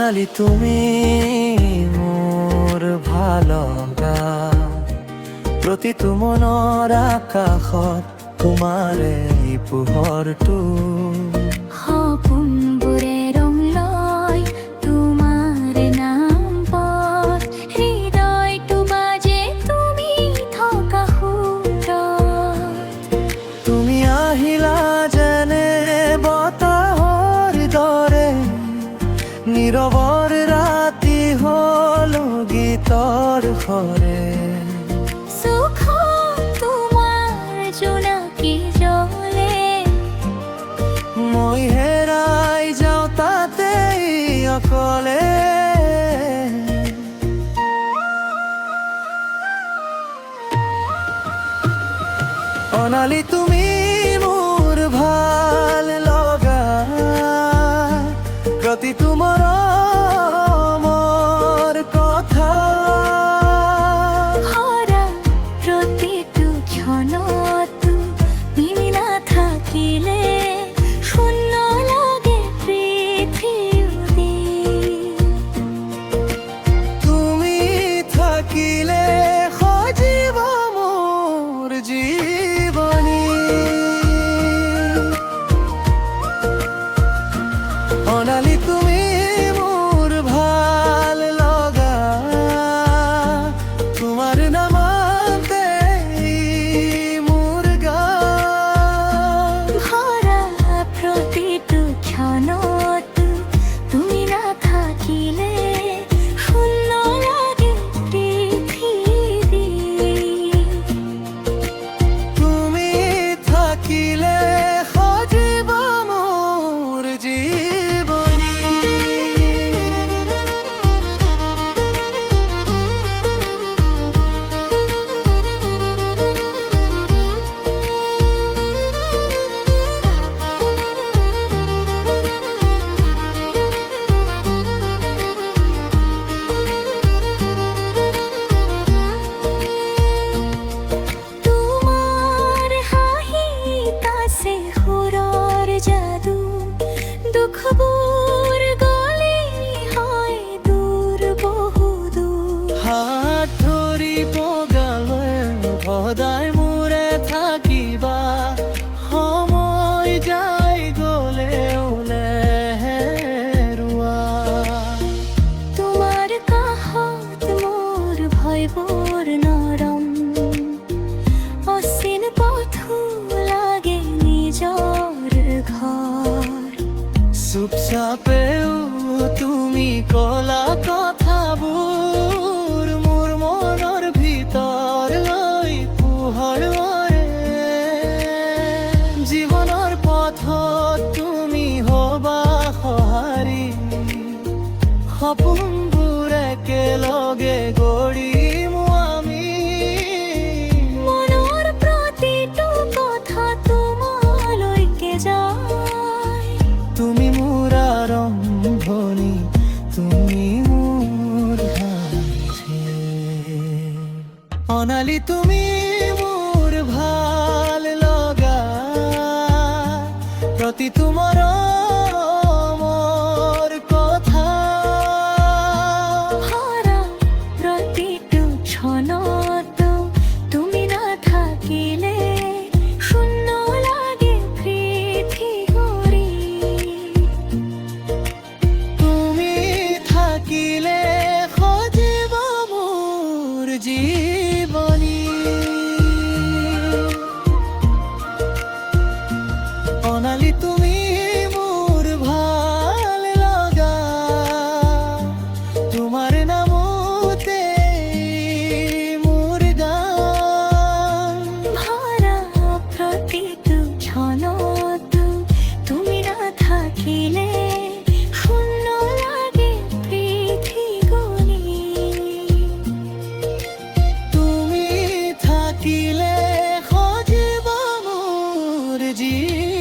অনালি তুমি মোৰ ভাল লগা প্ৰতিটো মনৰ আকাশত তোমাৰে পোহৰটো সপোনবোৰে ৰং লয় তোমাৰ নাম পথ হৃদয়টো বাজে তুমি থকা সুৰত তুমি আহিলা যেনে বতাহৰ দৰে নীৰৱৰ ৰাতি হ'ল গীতৰ সৰে মই হেৰাই যাওঁ তাতেই অকলে অনালি তুমি মোৰ ভাল লগা প্ৰতিটো মৰমৰ কথা প্ৰতিটো ক্ষণত তুমি নাথাকিলে অনালি তুমি মোৰ ভাল লগা তোমাৰ নামতে মোৰ গান ভৰা প্ৰতিটো ক্ষণত তুমি নাথাকিলে শূন্য লাগে পৃথিৱী তুমি থাকিলে সজীৱ মোৰ জীৱনী দুখবোৰ গলে হয় দূৰ বহু দূৰ হাত ধৰি বগালৈ সদায় মোৰে থাকিবা সময় যাই গলে ওলেৰুৱা তোমাৰ কাষত মোৰ ভয়বোৰ নৰম অচিন পথো লাগে নিজৰ ঘৰ চুপচাপেও তুমি কলা কথাবোৰ মোৰ মনৰ ভিতৰলৈ পোহৰে জীৱনৰ পথত তুমি হবা সঁহাৰি সপোনবোৰ একেলগে গঢ়িম আমি মনৰ প্ৰতিটো কথা তোমালৈকে যায় তুমি মোৰ আৰম্ভণি তুমি মোৰ অনালি তুমি মোৰ ভাল লগা প্ৰতিটো মৰমৰ কথা ভৰা প্ৰতিটো ক্ষণত তুমি নাথাকিলে শূন্য লাগে পৃথিৱী তুমি থাকিলে সজীৱ মোৰ জীৱনী অনালি তুমি মোৰ ভাল লগা তোমাৰ নামতে মোৰ গান ভৰা প্ৰতিটো ক্ষণত তুমি নাথাকিলে শূন্য লাগে পৃথিৱী তুমি থাকিলে সজীৱ মোৰ জীৱনী